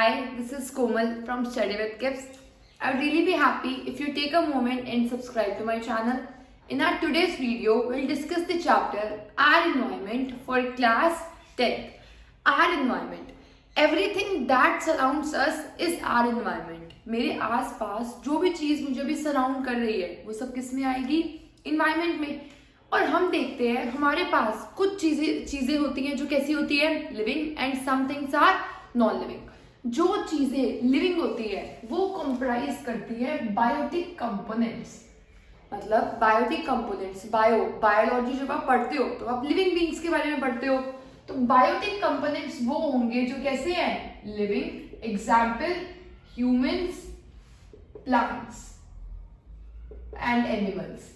Hi, this is Komal from Study with Kips. I would really be happy if you take a moment and subscribe to my channel. In our today's video, we'll discuss the chapter Our Environment for class 10th. Our environment. Everything that surrounds us is our environment. मेरे आसपास जो भी चीज़ मुझे भी surround कर रही है वो सब किस में आएगी? इन्वायरमेंट में. और हम देखते हैं हमारे पास कुछ चीजें होती हैं जो कैसी होती है, living, and some things are non living. जो चीजें लिविंग होती है वो कंप्राइज करती है बायोटिक कंपोनेंट्स. मतलब बायोटिक कंपोनेंट्स, बायोलॉजी जब आप पढ़ते हो तो आप लिविंग बीइंग्स के बारे में पढ़ते हो. तो बायोटिक कंपोनेंट्स वो होंगे जो कैसे हैं, living. Example humans, plants and animals.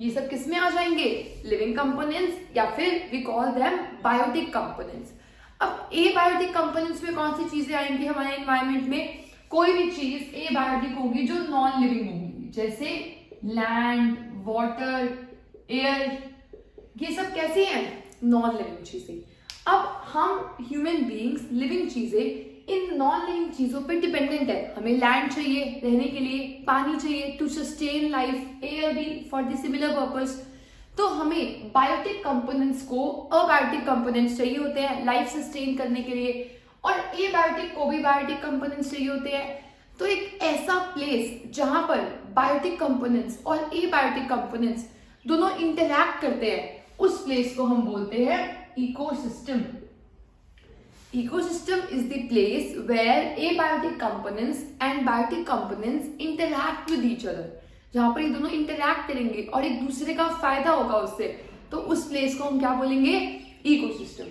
ये सब किस में आ जाएंगे, लिविंग कंपोनेंट्स, या फिर we call them biotic components. अब ए बायोटिक कंपोनेंट्स में कौन सी चीजें आएंगी हमारे एनवायरनमेंट में? कोई भी चीज ए बायोटिक होगी जो नॉन लिविंग होगी, जैसे लैंड, वाटर, एयर. ये सब कैसी हैं, नॉन लिविंग चीजें. अब हम ह्यूमन बीइंग्स, लिविंग चीजें, इन नॉन लिविंग चीजों पे डिपेंडेंट है. हमें लैंड चाहिए रहने के लिए, पानी चाहिए टू सस्टेन लाइफ, एयर भी फॉर द सिमिलर पर्पस. तो हमें बायोटिक कंपोनेंट्स को अबायोटिक कंपोनेंट्स चाहिए होते हैं लाइफ सस्टेन करने के लिए, और ए बायोटिक को भी बायोटिक कंपोनेंट्स चाहिए होते हैं. तो एक ऐसा प्लेस जहां पर बायोटिक कंपोनेंट्स और ए बायोटिक कंपोनेंट्स दोनों इंटरैक्ट करते हैं, उस प्लेस को हम बोलते हैं ecosystem. Ecosystem is the place where abiotic components and biotic components interact with each other. जहां पर ये दोनों इंटरैक्ट करेंगे और एक दूसरे का फायदा होगा उससे, तो उस प्लेस को हम क्या बोलेंगे, इकोसिस्टम.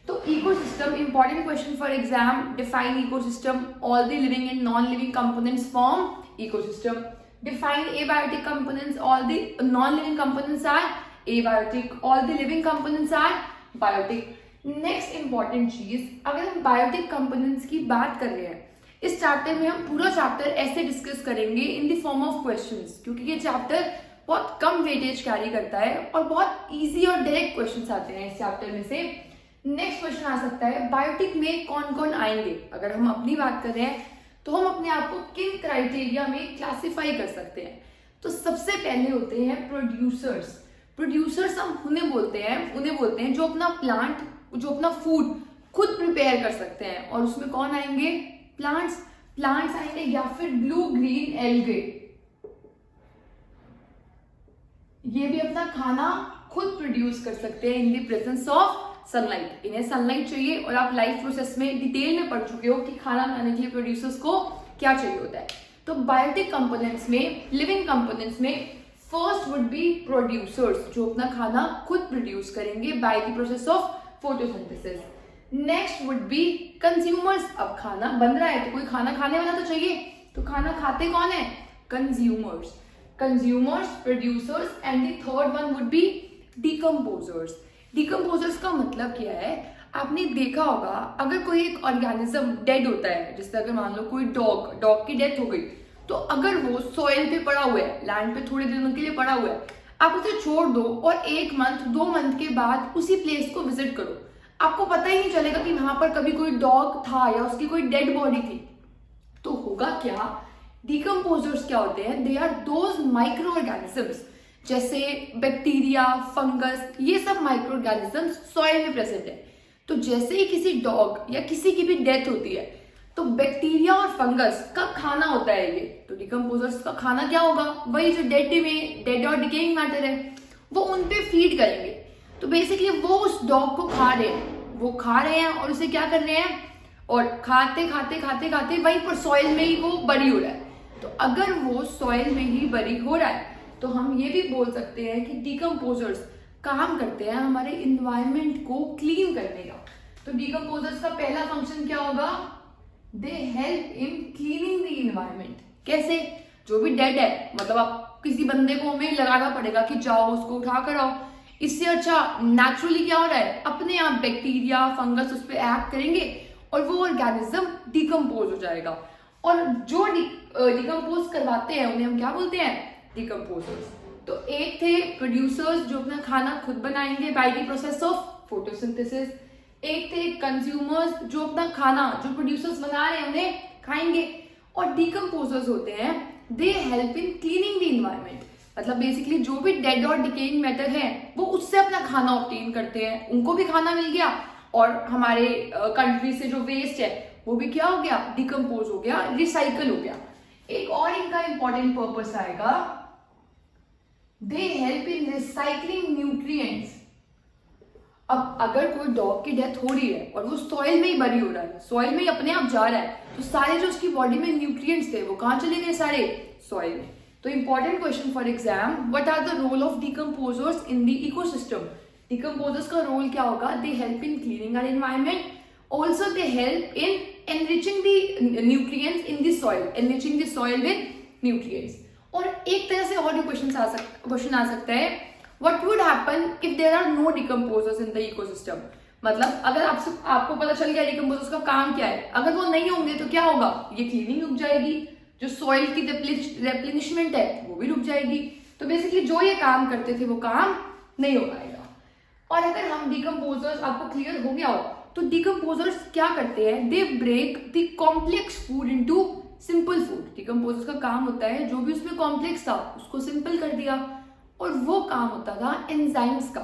तो ecosystem, important question for exam. Define ecosystem. All the living and non living components form ecosystem. Define abiotic components. All the non living components are abiotic. All the living components are biotic. Next important चीज, अगर हम biotic components की बात कर रहे हैं, इस chapter में हम पूरा चैप्टर ऐसे डिस्कस करेंगे in the form of questions, क्योंकि ये चैप्टर बहुत कम वेटेज कैरी करता है और बहुत इजी और डायरेक्ट क्वेश्चंस आते हैं इस चैप्टर में से. नेक्स्ट क्वेश्चन आ सकता है, बायोटिक में कौन कौन आएंगे. अगर हम अपनी बात कर रहे हैं तो हम अपने आप को किन क्राइटेरिया में क्लासिफाई कर सकते हैं. तो सबसे पहले होते हैं प्रोड्यूसर्स. प्रोड्यूसर्स हम उन्हें बोलते हैं जो अपना प्लांट, जो अपना फूड खुद प्रिपेयर कर सकते हैं. और उसमें कौन आएंगे, प्लांट्स आएंगे, या फिर ब्लू ग्रीन एल्गे. ये भी अपना खाना खुद प्रोड्यूस कर सकते हैं in the presence of sunlight. इन्हें सनलाइट चाहिए, और आप लाइफ प्रोसेस में डिटेल में पढ़ चुके हो कि खाना बनाने के लिए प्रोड्यूसर्स को क्या चाहिए होता है. तो बायोटिक कंपोनेंट्स में, लिविंग कंपोनेंट्स में फर्स्ट वुड बी प्रोड्यूसर्स, जो अपना खाना खुद प्रोड्यूस करेंगे by the process of photosynthesis. Next would be consumers. अब खाना बन रहा है तो कोई खाना खाने वाला तो चाहिए, तो खाना खाते कौन है, consumers. Producers, and the third one would be decomposers. Decomposers का मतलब क्या है, आपने देखा होगा अगर कोई एक ऑर्गेनिज्म डेड होता है, जैसे अगर मान लो कोई डॉग की डेथ हो गई, तो अगर वो सॉइल पे पड़ा हुआ है, लैंड पे थोड़े दिनों के लिए पड़ा हुआ है, आप उसे छोड़ दो और 1 मंथ 2 मंथ के बाद उसी प्लेस को विजिट करो, आपको पता ही नहीं चलेगा कि वहां पर कभी कोई डॉग था या उसकी कोई डेड बॉडी थी. तो होगा क्या, डिकम्पोजर्स क्या होते हैं, they are those micro organisms, जैसे बैक्टीरिया, फंगस, ये सब माइक्रो ऑर्गेनिजम्स सॉइल में प्रेजेंट है. तो जैसे ही किसी डॉग या किसी की भी डेथ होती है, तो बैक्टीरिया और फंगस का खाना होता है ये. तो डिकम्पोजर्स का खाना क्या होगा, वही जो डेड और डिकेइंग मैटर है, वो उन पे फीड करेंगे. तो बेसिकली वो उस डॉग को खा रहे हैं और उसे क्या कर रहे हैं, और खाते खाते वहीं पर सॉइल में ही वो बरी हो रहा है. तो अगर वो सॉइल में ही बरी हो रहा है, तो हम ये भी बोल सकते हैं कि डिकम्पोजर्स काम करते हैं हमारे इन्वायरमेंट को क्लीन करने का. तो डिकम्पोजर्स का पहला फंक्शन क्या होगा, they help in cleaning the environment. कैसे, जो भी डेड है, मतलब आप किसी बंदे को हमें लगाना पड़ेगा कि जाओ उसको उठा कर आओ. इससे अच्छा नेचुरली क्या हो रहा है, अपने आप बैक्टीरिया, फंगस उस पर एक्ट करेंगे और वो ऑर्गेनिज्म डिकम्पोज हो जाएगा. और जो डिकम्पोज करवाते हैं उन्हें हम क्या बोलते हैं, डिकम्पोजर्स. तो एक थे प्रोड्यूसर्स, जो अपना खाना खुद बनाएंगे by the process of photosynthesis. एक थे कंज्यूमर्स जो अपना खाना जो प्रोड्यूसर्स बना रहे हैं उन्हें खाएंगे, और डिकम्पोजर्स होते हैं दे help in cleaning the environment. मतलब बेसिकली जो भी डेड और डिकेइंग मैटर है वो उससे अपना खाना ऑब्टेन करते हैं, उनको भी खाना मिल गया और हमारे कंट्री से जो वेस्ट है वो भी क्या हो गया, डिकम्पोज हो गया, रिसाइकल हो गया। एक और इनका इंपॉर्टेंट पर्पस आएगा, दे हेल्प इन रिसाइकलिंग न्यूट्रिएंट्स। अब अगर कोई डॉग की डेथ हो रही है और वो सॉइल में ही बरी हो रहा है, सॉइल में ही अपने आप जा रहा है, तो सारे जो उसकी बॉडी में न्यूट्रिएंट्स थे वो कहाँ चले गए, सारे सॉइल में। तो important question for exam, what are the role of decomposers in the ecosystem. Decomposers का रोल क्या होगा, they help in cleaning our environment, also they help in enriching the nutrients in the soil, enriching the soil with nutrients. और एक तरह से और भी question आ सकता है, what would happen if there are no decomposers in the ecosystem। मतलब अगर आपको पता चल गया डिकम्पोजर्स का काम क्या है, अगर वो नहीं होंगे तो क्या होगा, ये क्लीनिंग रुक जाएगी, जो सॉइल की रेप्लेनिशमेंट है वो भी रुक जाएगी। तो बेसिकली जो ये काम करते थे वो काम नहीं हो पाएगा। और अगर हम डिकम्पोजर्स, आपको क्लियर हो गया हो, तो डिकम्पोजर्स क्या करते हैं, they break the complex food into simple food. Decomposers का काम होता है जो भी उसमें कॉम्प्लेक्स था उसको सिंपल कर दिया, और वो काम होता था एंजाइम्स का।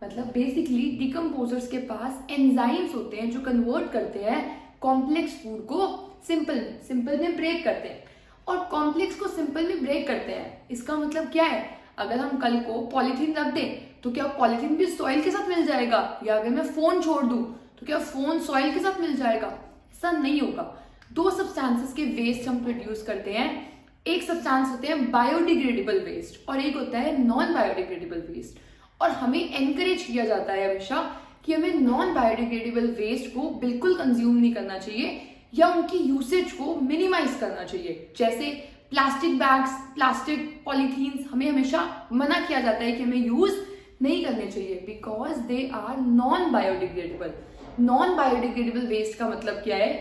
मतलब बेसिकली डिकम्पोजर्स के पास एंजाइम्स होते हैं जो कन्वर्ट करते हैं कॉम्प्लेक्स फूड को सिंपल में ब्रेक करते हैं, और कॉम्प्लेक्स को सिंपल में ब्रेक करते हैं। इसका मतलब क्या है, अगर हम कल को पॉलीथीन रख दें तो क्या पॉलीथीन भी सॉइल के साथ मिल जाएगा, या अगर मैं फोन छोड़ दूं तो क्या फोन सॉइल के साथ मिल जाएगा, ऐसा नहीं होगा। दो सब्सटेंसेस के वेस्ट हम प्रोड्यूस करते हैं, एक सब्सटेंस होते हैं बायोडिग्रेडेबल वेस्ट और एक होता है नॉन बायोडिग्रेडेबल वेस्ट। और हमें एनकरेज किया जाता है हमेशा कि हमें नॉन बायोडिग्रेडेबल वेस्ट को बिल्कुल कंज्यूम नहीं करना चाहिए, या उनकी यूसेज को मिनिमाइज करना चाहिए। जैसे प्लास्टिक बैग्स, प्लास्टिक पॉलीथीन्स हमें हमेशा मना किया जाता है कि हमें यूज नहीं करने चाहिए, because they are non biodegradable. Non biodegradable waste का मतलब क्या है,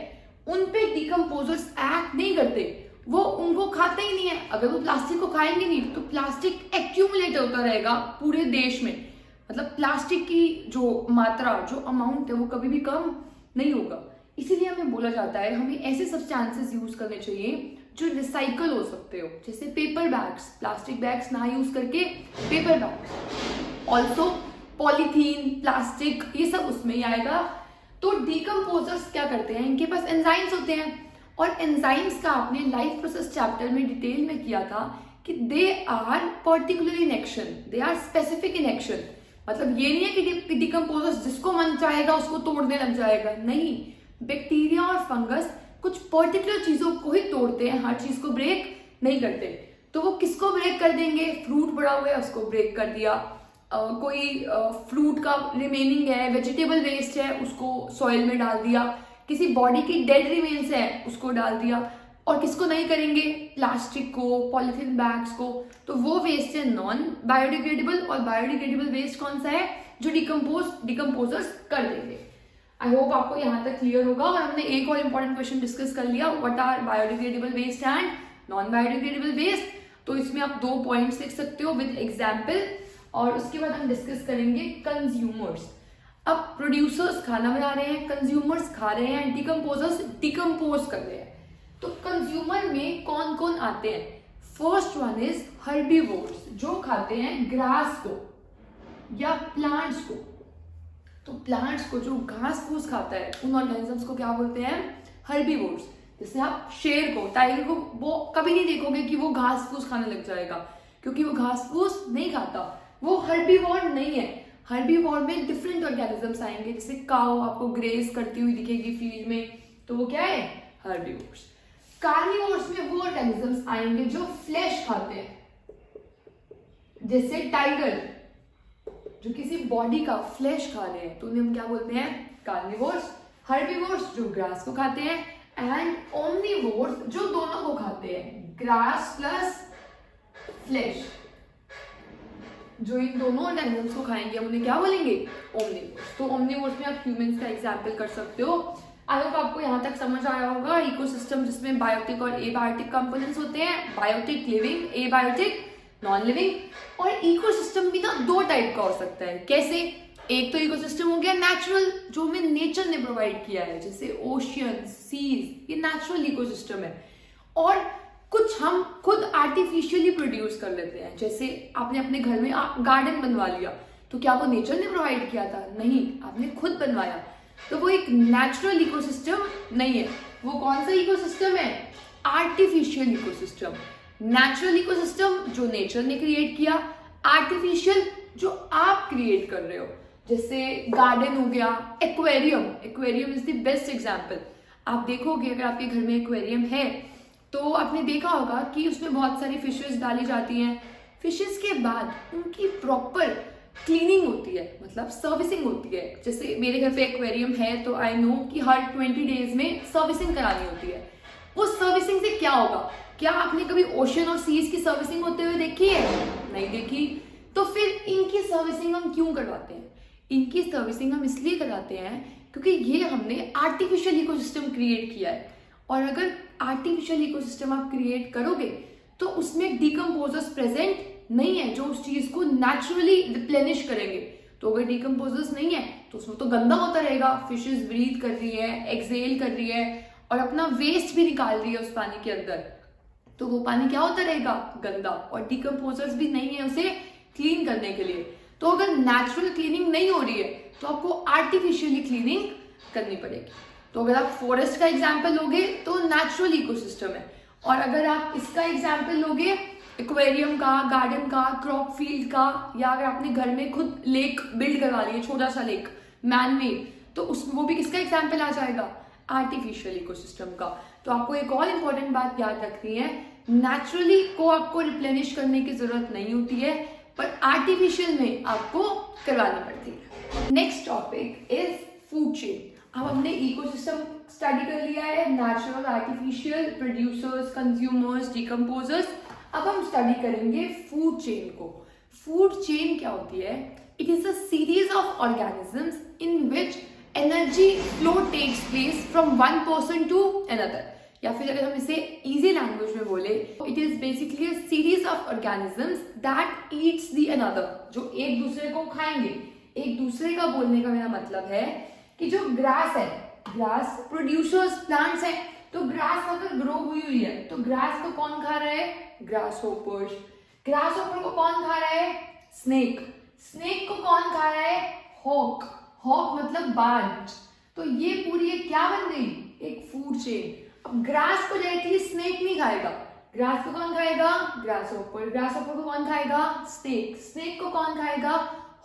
उन पे डिकम्पोजर्स एक्ट नहीं करते, वो उनको खाते ही नहीं है। अगर वो प्लास्टिक को खाएंगे नहीं तो प्लास्टिक एक्यूमुलेट होता रहेगा पूरे देश में। मतलब प्लास्टिक की जो मात्रा, जो अमाउंट है वो कभी भी कम नहीं होगा। इसीलिए हमें बोला जाता है हमें ऐसे सब्सटेंसेस यूज करने चाहिए जो रिसाइकल हो सकते हो, जैसे पेपर बैग्स, प्लास्टिक बैग्स ना यूज करके paper bags, also polythene, plastic, ये सब उसमें ही आएगा। तो डिकम्पोजर्स क्या करते हैं, इनके पास एंजाइम्स होते हैं, और एंजाइम्स का आपने लाइफ प्रोसेस चैप्टर में डिटेल में किया था कि they are particular in action, they are specific in action. मतलब ये नहीं है कि डिकम्पोजर्स जिसको मन चाहेगा उसको तोड़ने लग जाएगा, नहीं। बैक्टीरिया और फंगस कुछ पर्टिकुलर चीजों को ही तोड़ते हैं, हर चीज को ब्रेक नहीं करते। तो वो किसको ब्रेक कर देंगे, फ्रूट पड़ा हुआ है उसको ब्रेक कर दिया, कोई फ्रूट का रिमेनिंग है, वेजिटेबल वेस्ट है उसको सॉइल में डाल दिया, किसी बॉडी की डेड रिमेन्स है उसको डाल दिया। और किसको नहीं करेंगे, प्लास्टिक को, पॉलीथीन बैग्स को। तो वो वेस्ट है नॉन बायोडिग्रेडेबल, और बायोडिग्रेडेबल वेस्ट कौन सा है, जो डिकम्पोजर्स कर देंगे। आई होप आपको यहाँ तक क्लियर होगा। और हमने एक और इम्पोर्टेंट क्वेश्चन डिस्कस कर लिया, what are biodegradable waste and non biodegradable waste. तो इसमें आप 2 पॉइंट्स लिख सकते हो विद एग्जाम्पल, और उसके बाद हम डिस्कस करेंगे कंज्यूमर्स। अब प्रोड्यूसर्स खाना बना रहे हैं, कंज्यूमर्स खा रहे हैं, डिकम्पोजर्स डिकम्पोज कर रहे हैं। तो कंज्यूमर में कौन कौन आते हैं, फर्स्ट वन इज हर्बीवोर्स, जो खाते हैं ग्रास को या प्लांट्स को। तो प्लांट्स को जो घास फूस खाता है उन ऑर्गेनिजम्स को क्या बोलते हैं, हर्बीवोर्स। जैसे आप शेर को, टाइगर को वो कभी नहीं देखोगे कि वो घास फूस खाने लग जाएगा, क्योंकि वो घास फूस नहीं खाता, वो हर्बीवोर नहीं है। हर्बीवोर में डिफरेंट ऑर्गेनिजम्स आएंगे, जैसे काऊ आपको ग्रेज करती हुई दिखेगी फील्ड में, तो वो क्या है, हर्बीवोर्स। कार्निवोर्स में वो ऑर्गेनिजम्स आएंगे जो फ्लैश खाते हैं, जैसे टाइगर जो किसी बॉडी का फ्लैश खा रहे हैं, तो उन्हें हम क्या बोलते हैं, कार्निवोर्स। हर्बीवोर्स जो ग्रास को खाते हैं, एंड ओमनीवोर्स जो दोनों को खाते हैं, ग्रास प्लस फ्लैश। जो इन दोनों ऑर्गेनिजम्स को खाएंगे हम उन्हें क्या बोलेंगे, ओमनीवोर्स। तो ओमनीवोर्स में आप ह्यूमंस का एग्जाम्पल कर सकते हो। आई होप आपको यहाँ तक समझ आया होगा। इकोसिस्टम जिसमें बायोटिक और एबायोटिक कंपोनेंट्स होते हैं, biotic living, abiotic non living. और इकोसिस्टम भी ना 2 टाइप का हो सकता है, कैसे, एक तो इकोसिस्टम हो गया नेचुरल, जो हमें नेचर ने प्रोवाइड किया है, जैसे ओशियन, सीज, ये नेचुरल इकोसिस्टम है। और कुछ हम खुद आर्टिफिशियली प्रोड्यूस कर लेते हैं, जैसे आपने अपने घर में गार्डन बनवा लिया, तो क्या वो नेचर ने प्रोवाइड किया था? नहीं, आपने खुद बनवाया, तो वो एक नेचुरल इकोसिस्टम नहीं है। वो कौन सा इकोसिस्टम है? Artificial ecosystem. नेचुरल इकोसिस्टम जो नेचर ने क्रिएट किया, आर्टिफिशियल जो आप क्रिएट कर रहे हो, जैसे गार्डन हो गया, aquarium. Aquarium is the best example. आप देखोगे अगर आपके घर में एक्वेरियम है तो आपने देखा होगा कि उसमें बहुत सारी फिशेस डाली जाती हैं। फिशेस के बाद उनकी प्रॉपर क्लीनिंग होती है, मतलब सर्विसिंग होती है। जैसे मेरे घर पे एक्वेरियम है तो आई नो कि हर 20 डेज में सर्विसिंग करानी होती है। उस सर्विसिंग से क्या होगा? क्या आपने कभी ओशन और सीज की सर्विसिंग होते हुए देखी है? नहीं देखी। तो फिर इनकी सर्विसिंग हम क्यों करवाते हैं? इनकी सर्विसिंग हम इसलिए कराते हैं क्योंकि ये हमने आर्टिफिशियल इकोसिस्टम क्रिएट किया है। और अगर आर्टिफिशियल इकोसिस्टम आप क्रिएट करोगे तो उसमें डिकम्पोजर्स प्रेजेंट नहीं है जो उस चीज को नेचुरली रिप्लेनिश करेंगे। तो अगर डिकम्पोजर्स नहीं है तो उसमें तो गंदा होता रहेगा। फिशेस ब्रीथ कर रही है, एक्सहेल कर रही है और अपना वेस्ट भी निकाल रही है उस पानी के अंदर, तो वो पानी क्या होता रहेगा? गंदा। और डिकम्पोजर्स भी नहीं है उसे क्लीन करने के लिए। तो अगर नेचुरल क्लीनिंग नहीं हो रही है तो आपको आर्टिफिशियली क्लीनिंग करनी पड़ेगी। तो अगर आप फॉरेस्ट का एग्जाम्पल लोगे तो नेचुरल इकोसिस्टम है, और अगर आप इसका एग्जाम्पल लोगे एक्वेरियम का, गार्डन का, क्रॉप फील्ड का, या अगर आपने घर में खुद लेक बिल्ड करवा लिया, छोटा सा लेक मैन मेड, तो उस वो भी किसका एग्जाम्पल आ जाएगा? आर्टिफिशियल इकोसिस्टम का। तो आपको एक और इम्पॉर्टेंट बात याद रखनी है, नेचुरली को आपको रिप्लेनिश करने की जरूरत नहीं होती है, पर आर्टिफिशियल में आपको करवानी पड़ती है। Next topic is food chain. अब हमने इकोसिस्टम स्टडी कर लिया है, natural, artificial, producers, consumers, decomposers. अब हम स्टडी करेंगे फूड चेन को। फूड चेन क्या होती है? It is a series of organisms in which energy flow takes place from one person to another, या फिर अगर हम इसे इजी लैंग्वेज में बोले, it is basically a series of organisms that eats the another, जो एक दूसरे को खाएंगे। एक दूसरे का बोलने का मेरा मतलब है कि जो ग्रास है, ग्रास प्रोड्यूसर्स प्लांट्स है, तो ग्रास अगर ग्रो हुई है तो ग्रास को कौन खा रहा है? Grass hoppers. ग्रास होपर को कौन खा रहा है? स्नेक। स्नेक को कौन खा रहा है? हॉक। हॉक मतलब बाज। तो ये पूरी एक क्या बन गई? एक फूड चेन। अब ग्रास को डायरेक्टली स्नेक नहीं खाएगा, ग्रास को कौन खाएगा? Grass hopper. ग्रास होपर को कौन खाएगा? स्नेक। स्नेक को कौन खाएगा?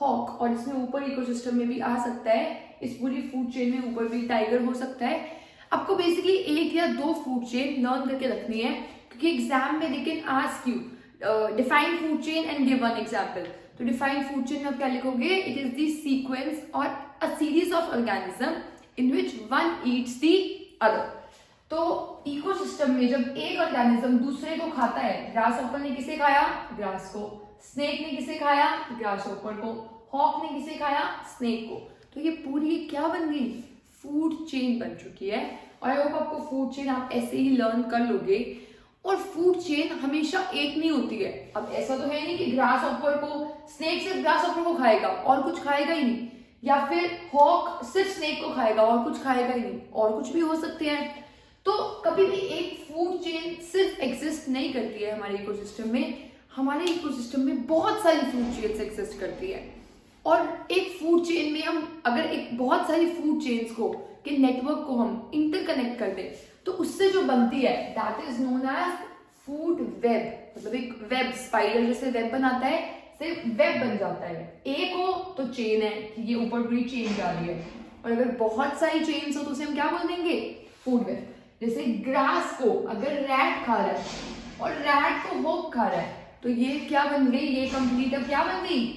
हॉक। और इसमें ऊपर इकोसिस्टम में भी आ सकता है, इस पूरी फूड चेन में ऊपर भी टाइगर हो सकता है। आपको बेसिकली एक या दो फूड चेन लर्न करके रखनी है, क्योंकि एग्जाम में they can ask you define food chain and give one example. तो डिफाइन फूड चेन में आप क्या लिखोगे? इट इज द सीक्वेंस और अ series of organism in which one eats the other. तो इकोसिस्टम में जब एक ऑर्गेनिज्म दूसरे को खाता है, ग्रास होपर ने किसे खाया? ग्रास को। स्नेक ने किसे खाया? ग्रास होपर को। हॉक ने किसे खाया? स्नेक को। तो ये पूरी क्या बन गई? फूड चेन बन चुकी है। और आई होप आपको फूड चेन आप ऐसे ही लर्न कर लोगे। और फूड चेन हमेशा एक नहीं होती है। अब ऐसा तो है नहीं कि ग्रास होपर को, स्नेक सिर्फ ग्रास होपर को खाएगा और कुछ खाएगा ही नहीं, या फिर हॉक सिर्फ स्नेक को खाएगा और कुछ खाएगा ही नहीं, और कुछ भी हो सकते हैं। तो कभी भी एक फूड चेन सिर्फ एग्जिस्ट नहीं करती है हमारे इकोसिस्टम में। हमारे इकोसिस्टम में बहुत सारी फूड चेन्स एग्जिस्ट करती है, और एक फूड चेन में हम अगर एक बहुत सारी फूड चेन्स को के नेटवर्क को हम इंटरकनेक्ट कर दें तो उससे जो बनती है that is known as food web. मतलब एक वेब, स्पाइडर जैसे वेब बनाता है, सिर्फ वेब बन जाता है। एक हो तो चेन है कि ये ऊपर पूरी चेन जा रही है, और अगर बहुत सारी चेन्स हो तो उसे हम क्या बोल देंगे? Food web. जैसे ग्रास को अगर रैट खा रहा है और रैट को हॉक खा रहा है, तो ये क्या बन गई? ये कंप्लीट अब क्या बन गई?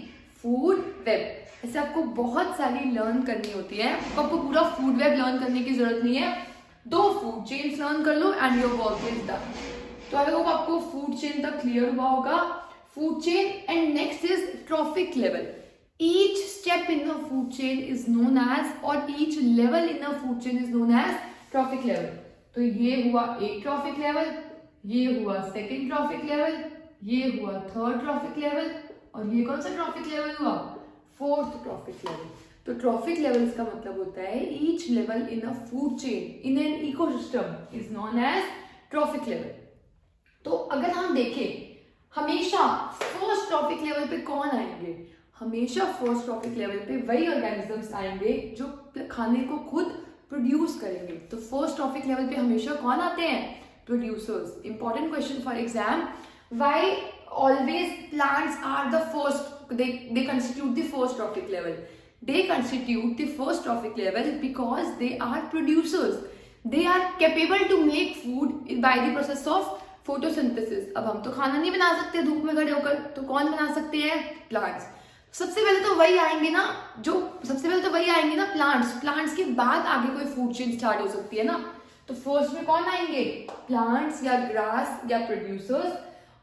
Food web. ऐसे आपको बहुत सारी लर्न करनी होती है, आपको पूरा फूड वेब लर्न करने की जरूरत नहीं है। दो फूड चेन्स लर्न कर लो and your work is done. तो आई होप आपको फूड चेन तक क्लियर हुआ होगा। Food chain and next is trophic level. Each step in the food chain is known as, और each level in the food chain is known as trophic level. तो ये हुआ एक trophic level, ये हुआ सेकेंड ट्रॉफिक लेवल, ये हुआ third trophic level, और ये कौन सा ट्रॉफिक लेवल हुआ? Fourth trophic level. तो ट्रॉफिक लेवल्स का मतलब होता है each level in a food chain in an ecosystem is known as trophic level. तो अगर हम देखें हमेशा फर्स्ट ट्रॉफिक लेवल पे कौन आएंगे, हमेशा फर्स्ट ट्रॉफिक लेवल पे वही ऑर्गेनिजम्स आएंगे जो खाने को खुद प्रोड्यूस करेंगे। तो फर्स्ट ट्रॉफिक लेवल पे हमेशा कौन आते हैं, producers. Important question for exam, why always plants are the first, they constitute the first trophic level. They constitute the first trophic level because they are producers. They are capable to make food by the process of photosynthesis. अब हम तो खाना नहीं बना सकते धूप में खड़े होकर, तो कौन बना सकते हैं, प्लांट्स। सबसे पहले तो वही आएंगे ना, प्लांट्स के बाद आगे कोई फूड चेन स्टार्ट हो सकती है ना। तो फर्स्ट में कौन आएंगे, प्लांट्स या ग्रास या प्रोड्यूसर्स।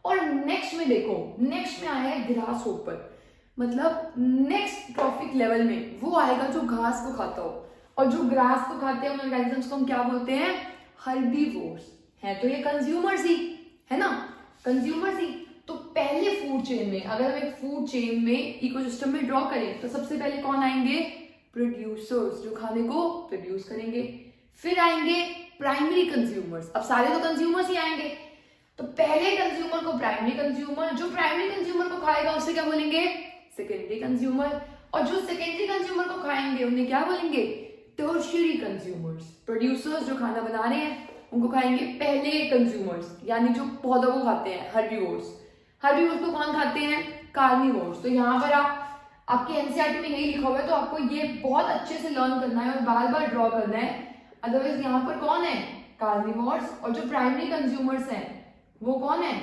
और नेक्स्ट में देखो, नेक्स्ट में आया है ग्रास होपर, मतलब नेक्स्ट ट्रॉफिक लेवल में वो आएगा जो घास को खाता हो। और जो ग्रास को खाते हैं उन ऑर्गेनिजम्स को हम क्या बोलते हैं, हर्बीवोर्स। है तो ये कंज्यूमर्स ही है ना, कंज्यूमर्स ही। तो पहले फूड चेन में, अगर हम एक फूड चेन में इकोसिस्टम में ड्रॉ करें तो सबसे पहले कौन आएंगे, प्रोड्यूसर्स, जो खाने को प्रोड्यूस करेंगे। फिर आएंगे प्राइमरी कंज्यूमर्स। अब सारे तो कंज्यूमर्स ही आएंगे, तो पहले कंज्यूमर को प्राइमरी कंज्यूमर, जो प्राइमरी कंज्यूमर को खाएगा उसे क्या बोलेंगे, सेकेंडरी कंज्यूमर। और जो सेकेंडरी कंज्यूमर को खाएंगे उन्हें क्या बोलेंगे, टर्शियरी कंज्यूमर्स। प्रोड्यूसर्स जो खाना बना रहे हैं उनको खाएंगे पहले कंज्यूमर्स, यानी जो पौधों को खाते हैं, हर्बीवोर्स। हर्बीवोर्स को कौन खाते हैं, कार्निवोर्स। तो यहाँ पर आपके एनसीईआरटी में नहीं लिखा हुआ है, तो आपको ये बहुत अच्छे से लर्न करना है और बार बार ड्रॉ करना है। अदरवाइज यहाँ पर कौन है, कार्निवोर्स। और जो प्राइमरी कंज्यूमर्स हैं वो कौन है,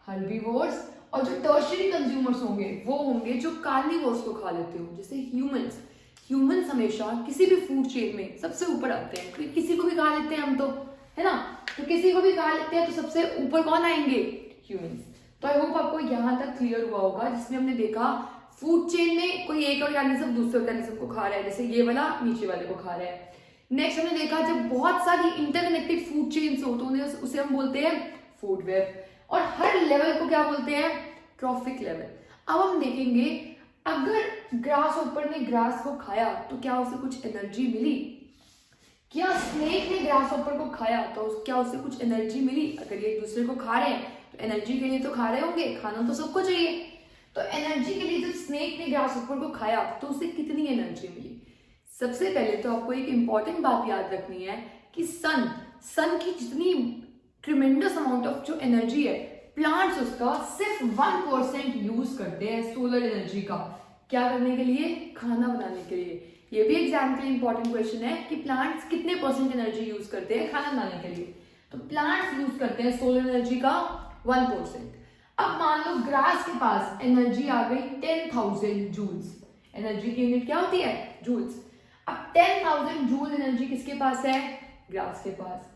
हर्बीवोर्स। और जो टर्शियरी कंज्यूमर्स होंगे वो होंगे जो कार्निवोर्स को खा लेते हो, जैसे ह्यूमंस हमेशा किसी भी फूड चेन में सबसे ऊपर आते हैं, क्योंकि किसी को भी खा लेते हैं हम तो, है ना। तो किसी को भी खा लेते हैं तो सबसे ऊपर कौन आएंगे, ह्यूमंस। तो आई होप आपको यहाँ तक क्लियर हुआ होगा, जिसमें हमने देखा फूड चेन में कोई एक ऑर्गेनिज्म दूसरे ऑर्गेनिज्म को खा रहा है, जैसे ये वाला नीचे वाले को खा रहा है। नेक्स्ट हमने देखा जब बहुत सारी इंटरकनेक्टेड फूड चेन्स हो तो उसे हम बोलते हैं फूड वेब। और हर लेवल को क्या बोलते हैं, ट्रॉफिक लेवल। अब हम देखेंगे अगर ग्रास होपर ने ग्रास को खाया तो क्या उसे कुछ एनर्जी मिली, क्या स्नेक ने ग्रास होपर को खाया तो क्या उसे कुछ एनर्जी मिली। अगर ये एक दूसरे को खा रहे हैं तो एनर्जी के लिए तो खा रहे होंगे, खाना तो सबको चाहिए। तो एनर्जी के लिए जब स्नेक ने ग्रास होपर को खाया तो उसे कितनी एनर्जी मिली। सबसे पहले तो आपको एक इंपॉर्टेंट बात याद रखनी है कि सन की जितनी ट्रिमेंडस अमाउंट ऑफ जो एनर्जी है, प्लांट्स उसका सिर्फ 1% यूज करते हैं सोलर एनर्जी का, क्या करने के लिए, खाना बनाने के लिए। ये भी एग्जाम के लिए इंपॉर्टेंट क्वेश्चन है कि प्लांट्स कितने परसेंट एनर्जी यूज करते हैं खाना बनाने के लिए। तो प्लांट्स यूज करते हैं सोलर एनर्जी का 1%। अब मान लो ग्रास के पास एनर्जी आ गई 10,000 जूल्स। एनर्जी की यूनिट क्या होती है, जूल्स। अब 10,000 जूल एनर्जी किसके पास है, ग्रास के पास।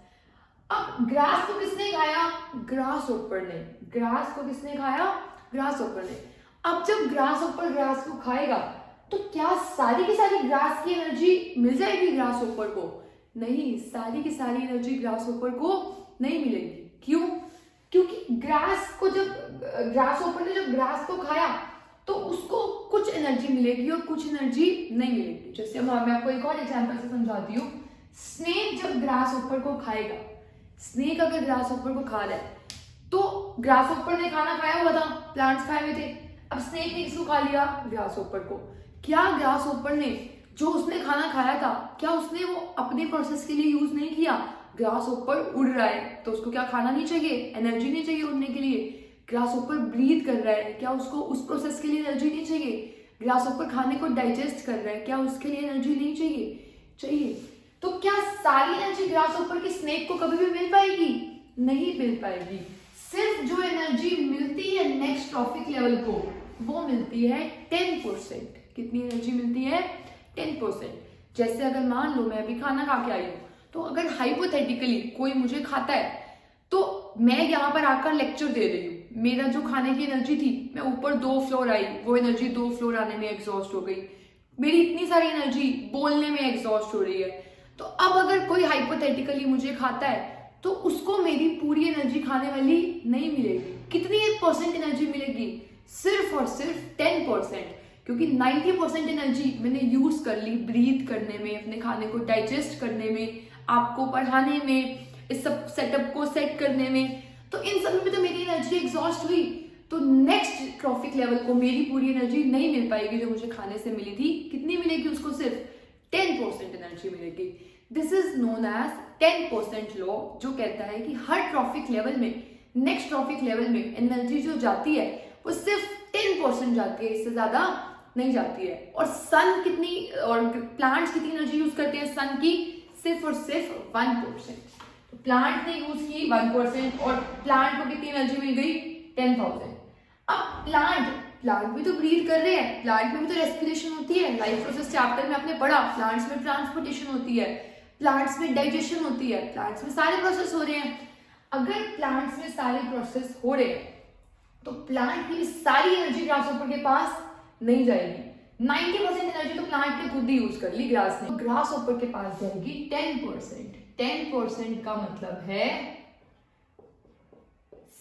अब ग्रास को किसने खाया, ग्रास होपर ने। ग्रास को किसने खाया, ग्रास होपर ने। अब जब ग्रास होपर ग्रास को खाएगा तो क्या सारी की सारी ग्रास की एनर्जी मिल जाएगी ग्रास होपर को, नहीं, सारी की सारी एनर्जी ग्रास होपर को नहीं मिलेगी। क्यों, क्योंकि ग्रास होपर ने जब ग्रास को खाया तो उसको कुछ एनर्जी मिलेगी और कुछ एनर्जी नहीं मिलेगी। जैसे मैं आपको एक और एग्जांपल से समझाती हूँ। स्नेक जब ग्रास होपर को खाएगा, स्नेक अगर ग्रास होपर को खा रहा है तो ग्रास होपर ने खाना खाया हुआ था, प्लांट्स खाए हुए थे। अब स्नेक ने किसको खा लिया, ग्रास होपर को। क्या ग्रास होपर ने जो उसने खाना खाया था क्या उसने वो अपने प्रोसेस के लिए यूज नहीं किया। ग्रास होपर उड़ रहा है तो उसको क्या खाना नहीं चाहिए, एनर्जी नहीं चाहिए उड़ने के लिए। ग्रास होपर ब्रीथ कर रहा है, क्या उसको उस प्रोसेस के लिए एनर्जी नहीं चाहिए। ग्रास होपर खाने को डाइजेस्ट कर रहा है, क्या उसके लिए एनर्जी नहीं चाहिए। तो क्या सारी एनर्जी ग्रास होपर की स्नेक को कभी भी मिल पाएगी, नहीं मिल पाएगी। सिर्फ जो एनर्जी मिलती है नेक्स्ट ट्रॉफिक लेवल को वो मिलती है 10%। कितनी एनर्जी मिलती है, 10%। जैसे अगर मान लो मैं अभी खाना खा के आई हूँ, तो अगर हाइपोथेटिकली कोई मुझे खाता है तो मैं यहाँ पर आकर लेक्चर दे रही हूँ, मेरा जो खाने की एनर्जी थी, मैं ऊपर 2 फ्लोर आई, वो एनर्जी 2 फ्लोर आने में एग्जॉस्ट हो गई, मेरी इतनी सारी एनर्जी बोलने में एग्जॉस्ट हो रही है। तो अब अगर कोई हाइपोथेटिकली मुझे खाता है तो उसको मेरी पूरी एनर्जी खाने वाली नहीं मिलेगी। कितनी % एनर्जी मिलेगी, सिर्फ और सिर्फ 10%। क्योंकि 90% एनर्जी मैंने यूज कर ली ब्रीथ करने में, अपने खाने को डाइजेस्ट करने में, आपको पढ़ाने में, इस सब सेटअप को सेट करने में, तो इन सब में तो मेरी एनर्जी एग्जॉस्ट हुई। तो नेक्स्ट ट्रॉफिक लेवल को मेरी पूरी एनर्जी नहीं मिल पाएगी जो मुझे खाने से मिली थी। कितनी मिलेगी उसको? सिर्फ 10% एनर्जी मिलेगी। This is known as 10% law, जो कहता है कि हर ट्रॉफिक लेवल में, नेक्स्ट ट्रॉफिक लेवल में एनर्जी जो जाती है वो सिर्फ 10% जाती है, इससे ज्यादा नहीं जाती है। और सन कितनी और प्लांट्स कितनी एनर्जी यूज करते हैं सन की? सिर्फ और सिर्फ 1%। तो प्लांट ने यूज की 1% और प्लांट को कितनी एनर्जी मिल गई? 10,000। अब प्लांट भी तो ब्रीथ कर रहे हैं, प्लांट में भी तो रेस्पिरेशन होती है। लाइफ प्रोसेस चैप्टर में आपने पढ़ा, प्लांट्स में ट्रांसपोर्टेशन होती है, प्लांट्स में डाइजेशन होती है, प्लांट्स में सारे प्रोसेस हो रहे हैं। अगर प्लांट्स में सारे प्रोसेस हो रहे हैं तो प्लांट की सारी एनर्जी ग्रासहोपर के पास नहीं जाएगी। 90% एनर्जी तो प्लांट ने खुद ही यूज कर ली, ग्रास ने। ग्रासहोपर के पास जाएगी 10%। 10% का मतलब है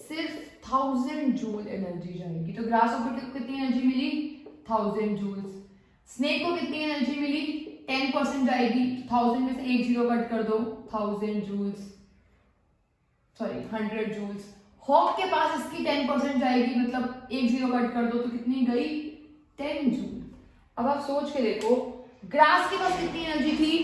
सिर्फ 1000 जूल एनर्जी जाएगी। तो ग्रासहोपर को कितनी एनर्जी मिली? 1000 जूल्स। स्नेक को कितनी एनर्जी मिली? 10% जाएगी। 1000 में से एक जीरो कट कर दो, 1000 जूल्स, सॉरी 100 जूल्स। हॉक के पास इसकी 10% जाएगी, मतलब एक जीरो कट कर दो तो कितनी गई? 10 जूल। अब आप सोच के देखो, ग्रास के पास कितनी एनर्जी थी?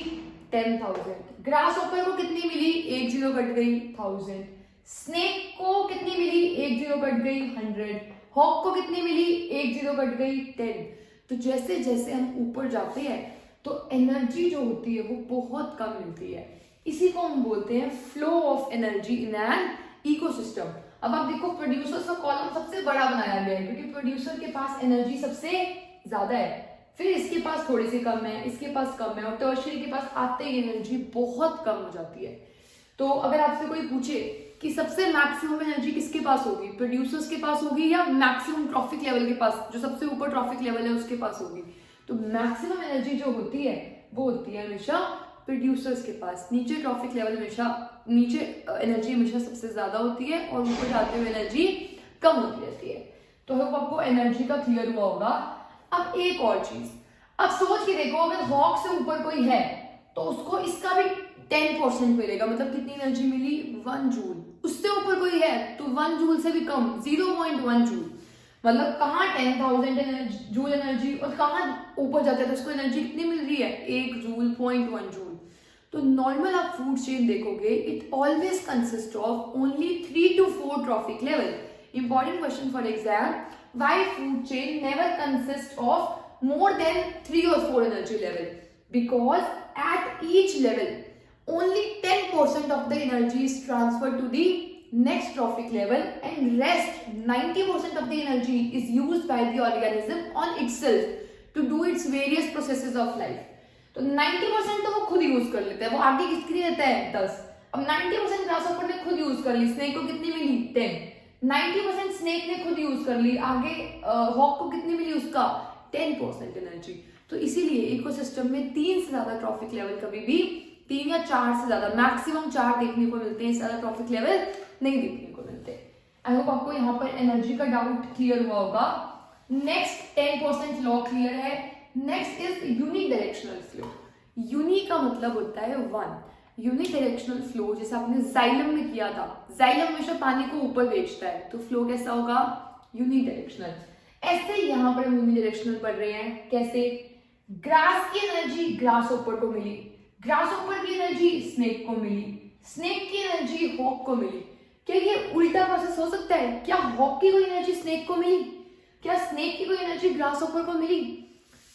10,000। ग्रासहोपर को कितनी मिली? एक जीरो कट गई, 1000। स्नेक को कितनी मिली? एक जीरो कट गई, 100। हॉक को कितनी मिली? एक जीरो कट गई, 10। तो जैसे जैसे हम ऊपर जाते हैं तो एनर्जी जो होती है वो बहुत कम मिलती है। इसी को हम बोलते हैं flow of energy in an ecosystem. अब आप देखो, प्रोड्यूसर्स का कॉलम सबसे बड़ा बनाया गया है क्योंकि प्रोड्यूसर के पास एनर्जी सबसे ज्यादा है, फिर इसके पास थोड़ी सी कम है, इसके पास कम है, और टर्शियरी के पास आते ही एनर्जी बहुत कम हो जाती है। तो अगर आपसे कोई पूछे कि सबसे मैक्सिमम एनर्जी किसके पास होगी, प्रोड्यूसर्स के पास होगी या मैक्सिमम ट्रॉफिक लेवल के पास, जो सबसे ऊपर ट्रॉफिक लेवल है उसके पास होगी, तो मैक्सिमम एनर्जी जो होती है वो होती है हमेशा प्रोड्यूसर्स के पास। नीचे ट्रॉफिक लेवल हमेशा, नीचे एनर्जी हमेशा सबसे ज्यादा होती है और ऊपर जाते हुए एनर्जी कम होती रहती है। तो होप आपको एनर्जी का क्लियर हुआ होगा। अब एक और चीज, अब सोच के देखो, अगर हॉक से ऊपर कोई है तो उसको इसका भी 10% मिलेगा, मतलब कितनी एनर्जी मिली? 1 जूल। उससे ऊपर कोई है तो 1 जूल से भी कम, 0.1 जूल। मतलब कहाँ 10,000 जूल एनर्जी और कहाँ ऊपर जाता है तो उसको एनर्जी कितनी मिल रही है? 1 जूल, 0.1 जूल। तो नॉर्मल आप फूड चेन देखोगे, it always consist of only 3 to 4 trophic level. Important question for exam, why food chain never consist of more than 3 or 4 energy level? Because at each level only 10% of the energy is transferred to the next trophic level and rest 90% of the energy is used by the organism on itself to do its various processes of life. तो 90% तो वो खुद use कर लेता है, वो आगे किसके लिए रहता है? 10। अब 90% ग्रासहोपर ने खुद यूज कर ली, स्नेक को कितनी मिली? 10। 90% स्नेक ने खुद यूज कर ली, आगे हॉक को कितनी मिली? उसका 10% एनर्जी। तो इसीलिए इकोसिस्टम में 3 से ज्यादा ट्रॉफिक लेवल कभी भी, 3 या 4 से ज्यादा, मैक्सिमम 4 देखने को मिलते हैं, इससे ज्यादा ट्रॉफिक लेवल नहीं देखने को मिलते। आई होप आपको यहाँ पर एनर्जी का डाउट क्लियर हुआ होगा। नेक्स्ट 10% लॉ क्लियर है। Next is unidirectional flow. Uni का मतलब होता है 1। यूनिडायरेक्शनल फ्लो जैसे आपने जाइलम में किया था, जाइलम हमेशा पानी को ऊपर भेजता है, तो फ्लो कैसा होगा? यूनिडायरेक्शनल। ऐसे यहाँ पर हम यूनिडायरेक्शनल पढ़ रहे हैं। कैसे? ग्रास की एनर्जी ग्रासहोपर को मिली, ग्रासहोपर की एनर्जी स्नेक को मिली, स्नेक की एनर्जी हॉक को मिली। क्या ये उल्टा प्रोसेस हो सकता है? क्या हॉक की कोई एनर्जी स्नेक को मिली? क्या स्नेक की कोई एनर्जी ग्रासहोपर को मिली?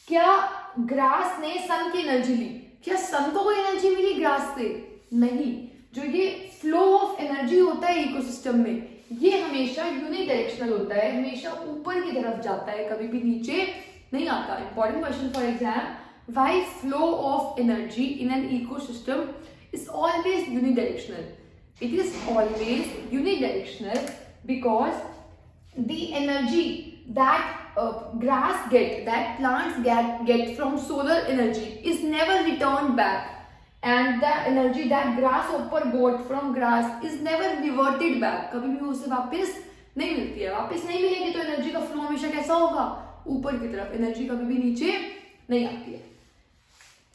क्या ग्रास ने सन की एनर्जी ली? क्या सन को कोई एनर्जी मिली ग्रास से? नहीं। जो ये फ्लो ऑफ एनर्जी होता है इकोसिस्टम में, ये हमेशा यूनिडायरेक्शनल होता है, हमेशा ऊपर की तरफ जाता है, कभी भी नीचे नहीं आता। Important question for exam, why flow of energy in an ecosystem is always unidirectional? It is always unidirectional because the energy that grass get, that plants get from solar energy is never returned back, and the energy that grasshopper got from grass is never reverted back. कभी भी उसे वापस नहीं मिलती है। वापस नहीं मिलेगी तो एनर्जी का फ्लो हमेशा कैसा होगा? ऊपर की तरफ, एनर्जी कभी भी नीचे नहीं आती है।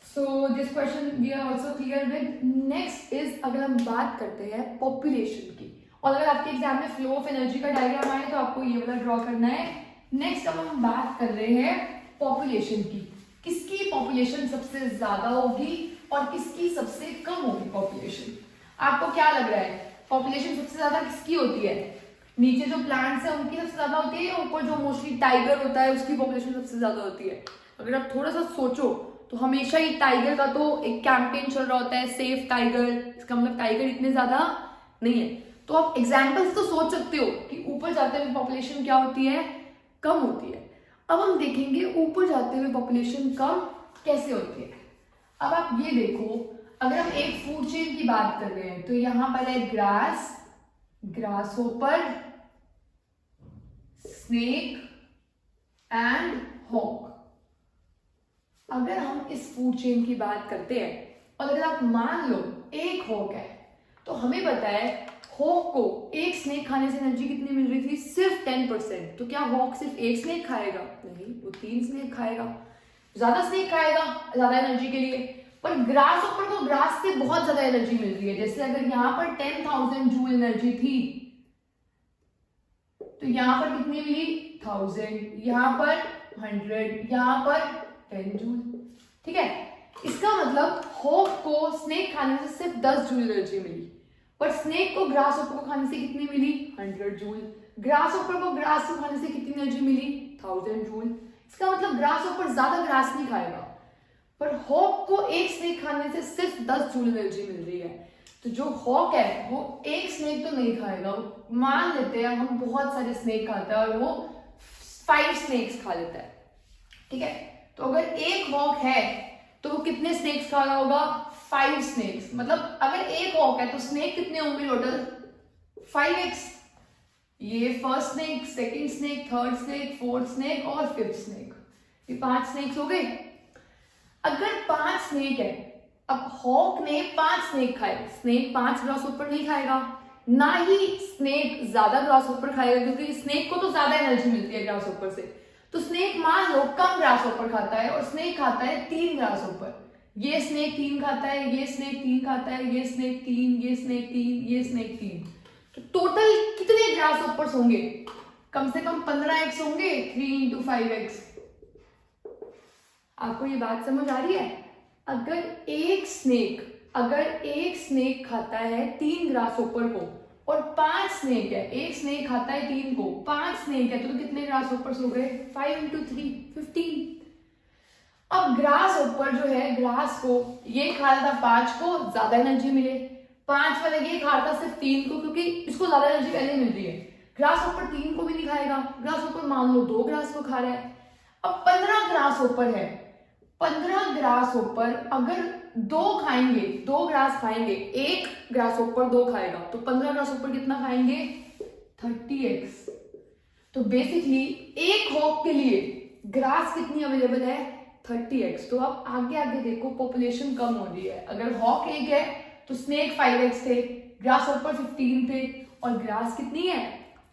So this question we are also clear with. Next is, अगर हम बात करते हैं पॉपुलेशन की, और अगर आपके एग्जाम में फ्लो ऑफ एनर्जी का डायग्राम आए तो आपको ये वाला ड्रॉ करना है। नेक्स्ट अब हम बात कर रहे हैं पॉपुलेशन की, किसकी पॉपुलेशन सबसे ज्यादा होगी और किसकी सबसे कम होगी पॉपुलेशन। आपको क्या लग रहा है, पॉपुलेशन सबसे ज्यादा किसकी होती है? नीचे जो प्लांट्स है उनकी सबसे ज्यादा होती है, या ऊपर जो मोस्टली टाइगर होता है उसकी पॉपुलेशन सबसे ज्यादा होती है? अगर आप थोड़ा सा सोचो तो हमेशा ही टाइगर का तो एक कैंपेन चल रहा होता है, सेफ टाइगर, इसका मतलब टाइगर इतने ज्यादा नहीं है। तो आप एग्जाम्पल्स तो सोच सकते हो कि ऊपर जाते हुए पॉपुलेशन क्या होती है, कम होती है। अब हम देखेंगे ऊपर जाते हुए पॉपुलेशन कम कैसे होती है। अब आप ये देखो, अगर हम एक फूड चेन की बात कर रहे हैं तो यहां पर है grass, grasshopper, snake and hawk. अगर हम इस फूड चेन की बात करते हैं और अगर आप मान लो एक हॉक है, तो हमें पता है हॉक को एक स्नेक खाने से एनर्जी कितनी मिल रही थी, सिर्फ 10%। तो क्या हॉक सिर्फ एक स्नेक खाएगा? नहीं, वो 3 स्नेक खाएगा, ज्यादा स्नेक खाएगा ज्यादा एनर्जी के लिए। पर ग्रास ऊपर को ग्रास से बहुत ज्यादा एनर्जी मिल रही है। जैसे अगर यहाँ पर 10,000 जूल एनर्जी थी तो यहाँ पर कितनी मिली, 1000, यहाँ पर 100, यहाँ पर 10 जूल। ठीक है, इसका मतलब हॉक को स्नेक खाने से सिर्फ 10 जूल एनर्जी मिली, पर स्नेक को ग्रास ऊपर को खाने से कितनी मिली, 100 जूल। ग्रास ऊपर को ग्रास को खाने से कितनी एनर्जी मिली, 1000 जूल। इसका मतलब ग्रास ऊपर ज्यादा ग्रास नहीं खाएगा, पर हॉक को एक स्नेक खाने से सिर्फ 10 जूल एनर्जी मिल रही है। तो जो हॉक है वो एक स्नेक तो नहीं खाएगा, मान लेते हैं हम बहुत सारे स्नेक खाता है और वो 5 स्नेक्स खा लेता है। ठीक है, तो अगर एक हॉक है तो वो कितने स्नेक्स खा रहा होगा, 5 स्नेक्स। मतलब अगर एक हॉक है तो स्नेक कितने होंगे टोटल, 5x। ये first snake, second snake, third snake, fourth snake और फिफ्थ स्नेक, ये 5 स्नेक्स हो गए। अगर 5 स्नेक है, अब हॉक ने 5 स्नेक खाए, स्नेक 5 ग्रास ऊपर नहीं खाएगा, ना ही स्नेक ज्यादा ग्रास ऊपर खाएगा, क्योंकि स्नेक को तो ज्यादा एनर्जी मिलती है ग्रास ऊपर से। तो स्नेक मान लो कम ग्रास ऊपर खाता है और स्नेक खाता है 3 ग्रास ऊपर। ये स्नेक 3 खाता है, ये स्नेक 3 खाता है, ये स्नेक 3, ये स्नेक 3, ये स्नेक 3। तो टोटल कितने ग्रास ऊपर होंगे, कम से कम 15x होंगे, 3 × 5x। आपको ये बात समझ आ रही है? अगर एक स्नेक खाता है 3 ग्रास ऊपर को और 5 स्नेक है, एक स्नेक खाता है 3 को, 5 स्नेक है तो कितने ग्रास ऊपर हो गए, 5 × 3, 15। अब ग्रास ऊपर जो है, ग्रास को ये खा रहा था 5 को, ज्यादा एनर्जी मिले, 5 वाले ये खा रहा था सिर्फ 3 को, क्योंकि इसको ज्यादा एनर्जी पहले मिल रही है। ग्रास ऊपर 3 को भी नहीं खाएगा, ग्रास ऊपर मान लो 2 ग्रास को खा रहा है। अब 15 ग्रास ऊपर है, 15 ग्रास ऊपर अगर 2 खाएंगे, 2 ग्रास खाएंगे, एक ग्रास ऊपर 2 खाएगा, तो 15 ग्रास ऊपर कितना खाएंगे, 30x। तो बेसिकली एक हॉक के लिए ग्रास कितनी अवेलेबल है, 30x। तो अब आगे आगे देखो पॉपुलेशन कम हो रही है। अगर हॉक एक है तो स्नेक 5x थे, ग्रास ऊपर 15 थे और ग्रास कितनी है,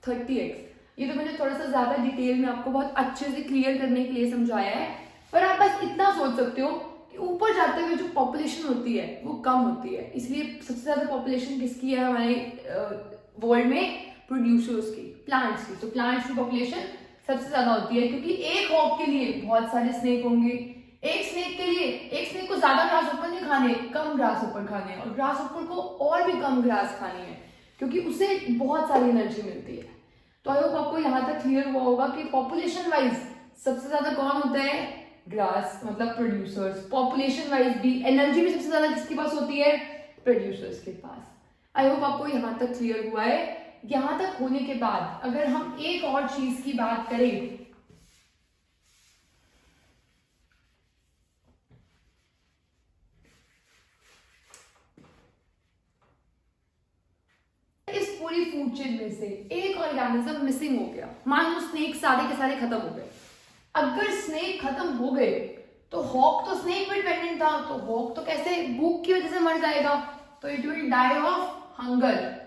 30x। ये तो मैंने थोड़ा सा ज्यादा डिटेल में आपको बहुत अच्छे से क्लियर करने के लिए समझाया है, पर आप बस इतना सोच सकते हो कि ऊपर जाते हुए जो पॉपुलेशन होती है वो कम होती है। इसलिए सबसे ज्यादा पॉपुलेशन किसकी है हमारे वर्ल्ड में, प्रोड्यूसर्स की, प्लांट्स की। तो प्लांट्स की पॉपुलेशन सबसे ज्यादा होती है, क्योंकि एक हॉक के लिए बहुत सारे स्नेक होंगे, एक स्नेक को ज्यादा ग्रास ऊपर नहीं खाने, कम ग्रास ऊपर खाने, और ग्रास ऊपर को और भी कम ग्रास खानी है, क्योंकि उसे बहुत सारी एनर्जी मिलती है। तो आई होप आपको यहाँ तक क्लियर हुआ होगा कि पॉपुलेशन वाइज सबसे ज्यादा कौन होता है, ग्रास, मतलब प्रोड्यूसर्स। पॉपुलेशन वाइज भी, एनर्जी भी सबसे ज्यादा किसके पास होती है, प्रोड्यूसर्स के पास। आई होप आपको यहाँ तक क्लियर हुआ है। यहाँ तक होने के बाद अगर हम एक और चीज की बात करें, इस पूरी फूड चेन में से एक ऑर्गेनिज्म मिसिंग हो गया, मान लो स्नेक सारे के सारे खत्म हो गए। अगर स्नेक खत्म हो गए तो हॉक तो स्नेक पे डिपेंडेंट था, तो हॉक तो कैसे, भूख की वजह से मर जाएगा, तो it will die of hunger.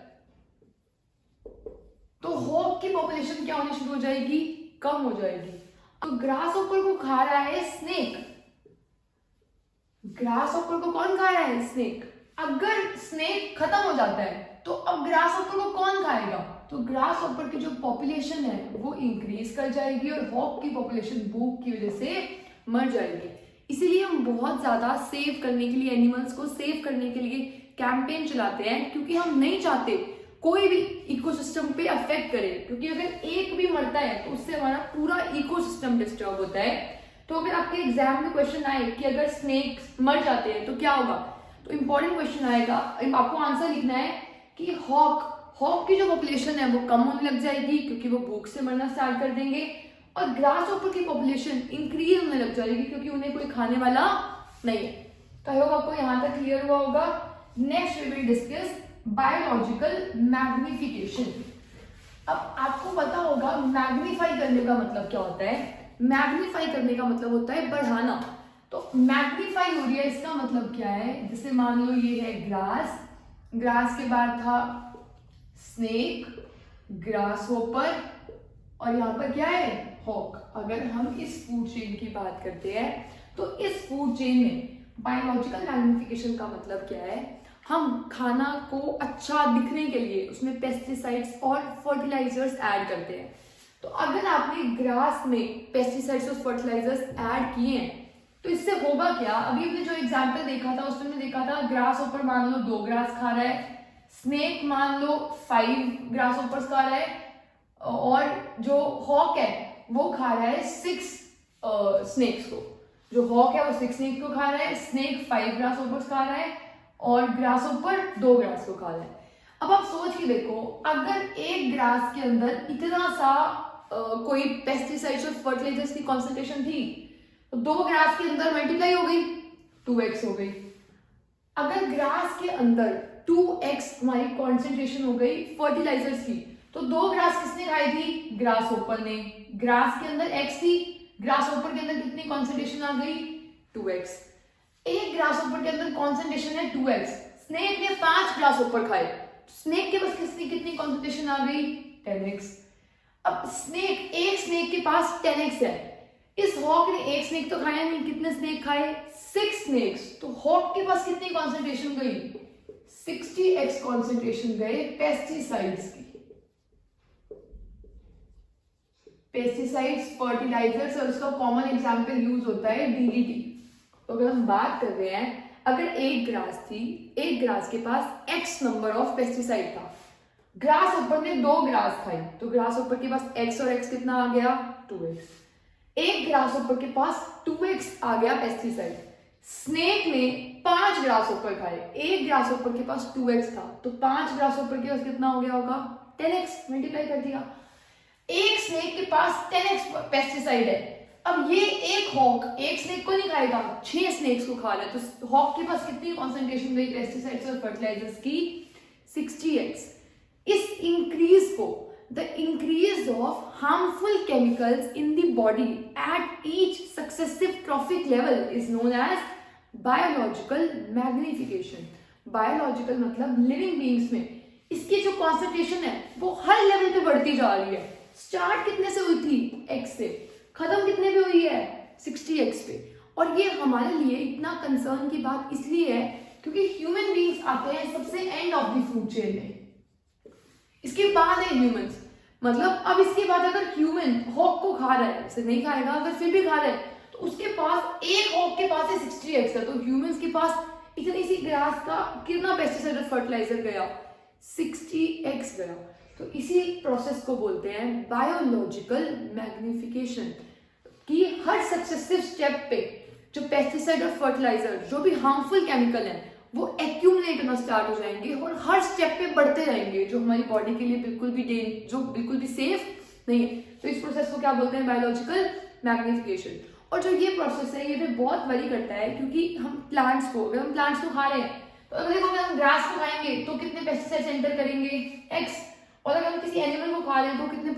तो हॉक की पॉपुलेशन क्या होनी शुरू हो जाएगी, कम हो जाएगी। तो ग्रास ऊपर को खा रहा है स्नेक, ग्रास ऊपर को कौन खा रहा है? स्नेक। अगर स्नेक खत्म हो जाता है तो अब ग्रास ऊपर को कौन खाएगा? तो ग्रास ऊपर की जो पॉपुलेशन है वो इंक्रीज कर जाएगी और हॉक की पॉपुलेशन भूख की वजह से मर जाएगी। इसीलिए हम बहुत ज्यादा सेव करने के लिए, एनिमल्स को सेव करने के लिए कैंपेन चलाते हैं, क्योंकि हम नहीं चाहते कोई भी इकोसिस्टम पे अफेक्ट करे, क्योंकि अगर एक भी मरता है तो उससे हमारा पूरा इकोसिस्टम डिस्टर्ब होता है। तो अगर आपके एग्जाम में क्वेश्चन आए कि अगर स्नेक्स मर जाते हैं तो क्या होगा, तो इंपॉर्टेंट क्वेश्चन आएगा, आपको आंसर लिखना है कि हॉक की जो पॉपुलेशन है वो कम होने लग जाएगी क्योंकि वो भूख से मरना स्टार्ट कर देंगे, और ग्रास ऊपर की पॉपुलेशन इंक्रीज होने लग जाएगी क्योंकि उन्हें कोई खाने वाला नहीं है। तो आई होप आपको यहाँ तक क्लियर हुआ होगा। Next we will discuss biological magnification. अब आपको पता होगा मैग्नीफाई करने का मतलब क्या होता है। मैग्नीफाई करने का मतलब होता है बढ़ाना। तो मैग्नीफाई हो रही है, इसका मतलब क्या है? जैसे मान लो ये है ग्रास, ग्रास के बाद था स्नेक, ग्रास होपर, और यहाँ पर क्या है? हॉक। अगर हम इस फूड चेन की बात करते हैं तो इस फूड चेन में बायोलॉजिकल मैग्निफिकेशन का मतलब क्या है? हम खाना को अच्छा दिखने के लिए उसमें पेस्टिसाइड्स और फर्टिलाइजर्स ऐड करते हैं। तो अगर आपने ग्रास में पेस्टिसाइड्स और फर्टिलाइजर्स ऐड किए हैं तो इससे होगा क्या? अभी हमने जो एग्जांपल देखा था उसमें देखा था ग्रास ऊपर मान लो 2 ग्रास खा रहा है, स्नेक मान लो 5 ग्रास ऊपर खा रहा है, और जो हॉक है वो खा रहा है 6 स्नेक्स को। जो हॉक है वो 6 स्नेक को खा रहा है, स्नेक 5 ग्रास ऊपर खा रहा है, और ग्रास ऊपर 2 ग्रास को खा रहा है। अब आप सोच के देखो, अगर एक ग्रास के अंदर इतना सा कोई पेस्टिसाइड्स और फर्टिलाइजर्स की कॉन्सेंट्रेशन थी तो 2 ग्रास के अंदर मल्टीप्लाई हो गई, 2x हो गई। अगर ग्रास के अंदर 2x हमारी कॉन्सेंट्रेशन हो गई फर्टिलाइजर्स की, तो 2 ग्रास किसने खाई थी? ग्रास ऊपर ने। ग्रास के अंदर x थी, ग्रास ऊपर के अंदर कितनी कॉन्सेंट्रेशन आ गई? 2x। एक ग्रास ऊपर के अंदर कॉन्सेंट्रेशन है 2x, स्नेक ने 5 ग्रास ऊपर खाए, स्नेक के पास कितनी कॉन्सेंट्रेशन आ गई? 10x। अब एक स्नेक के पास 10x है, इस हॉक ने एक स्नेक तो खाया नहीं, कितने स्नेक खाए? 6 स्नेक्स। तो हॉक के पास कितनी कॉन्सेंट्रेशन गई? 60x कॉन्सेंट्रेशन गए पेस्टिसाइड्स की। पेस्टिसाइड्स, फर्टिलाइजर्स, और उसका कॉमन एग्जांपल यूज होता है डीडीटी। तो अगर हम बात कर रहे हैं, अगर एक ग्रास थी, एक ग्रास के पास x नंबर ऑफ पेस्टिसाइड था, ग्रास ऊपर ने 2 ग्रास खाई, तो ग्रास ऊपर के पास x और x कितना आ गया? 2x। एक ग्रास ऊपर के पास 2x आ गया पेस्टिसाइड, स्नेक ने 5 ग्रास ऊपर खाए, एक ग्रास ऊपर के पास 2x था, तो 5 ग्रास ऊपर के पास कितना हो गया होगा? 10x। मल्टीप्लाई कर दिया। एक स्नेक के पास 10x पेस्टिसाइड है, अब ये एक हॉक एक स्नेक को नहीं खाएगा, 6 स्नेक्स को खा ले, तो हॉक के पास कितनी कॉन्सेंट्रेशन गई पेस्टिसाइड्स और फर्टिलाइजर्स की? 60x। इस इंक्रीज को, the increase of harmful chemicals in the body at each successive trophic level is known as biological magnification. Biological मतलब living beings में इसकी जो concentration है वो हर level पे बढ़ती जा रही है। स्टार्ट कितने से हुई थी? x से, खत्म कितने पे हुई है? 60x पे। और ये हमारे लिए इतना कंसर्न की बात इसलिए है क्योंकि ह्यूमन बींग्स आते हैं सबसे end of the food chain में, इसके बाद है ह्यूमंस। मतलब अब इसके बाद अगर ह्यूमन हॉक को खा रहा है, उसे नहीं खाएगा, अगर फिर भी खा रहा है तो उसके पास, एक हॉक के पास है 60x है, तो ह्यूमंस के पास इतनी सी ग्रास का कितना पेस्टिसाइड और फर्टिलाइजर गया? 60x गया। तो इसी प्रोसेस को बोलते हैं बायोलॉजिकल मैग्निफिकेशन, कि हर सक्सेसिव स्टेप पे जो पेस्टिसाइड और फर्टिलाइजर, जो भी हार्मफुल केमिकल है, वो एक्यूमुलेट होना स्टार्ट हो जाएंगे और हर स्टेप पे बढ़ते जाएंगे, जो हमारी बॉडी के लिए बिल्कुल भी सेफ नहीं है। तो इस प्रोसेस को क्या बोलते हैं? Biological magnification. और जो ये प्रोसेस है ये भी बहुत वरी करता है, क्योंकि हम प्लांट्स को, अगर हम प्लांट्स को खा रहे हैं तो अगर देखो हम ग्रास को खाएंगे तो कितने पेस्टिसाइड्स एंटर करेंगे? x। और अगर हम किसी एनिमल को खा रहे हैं तो कितने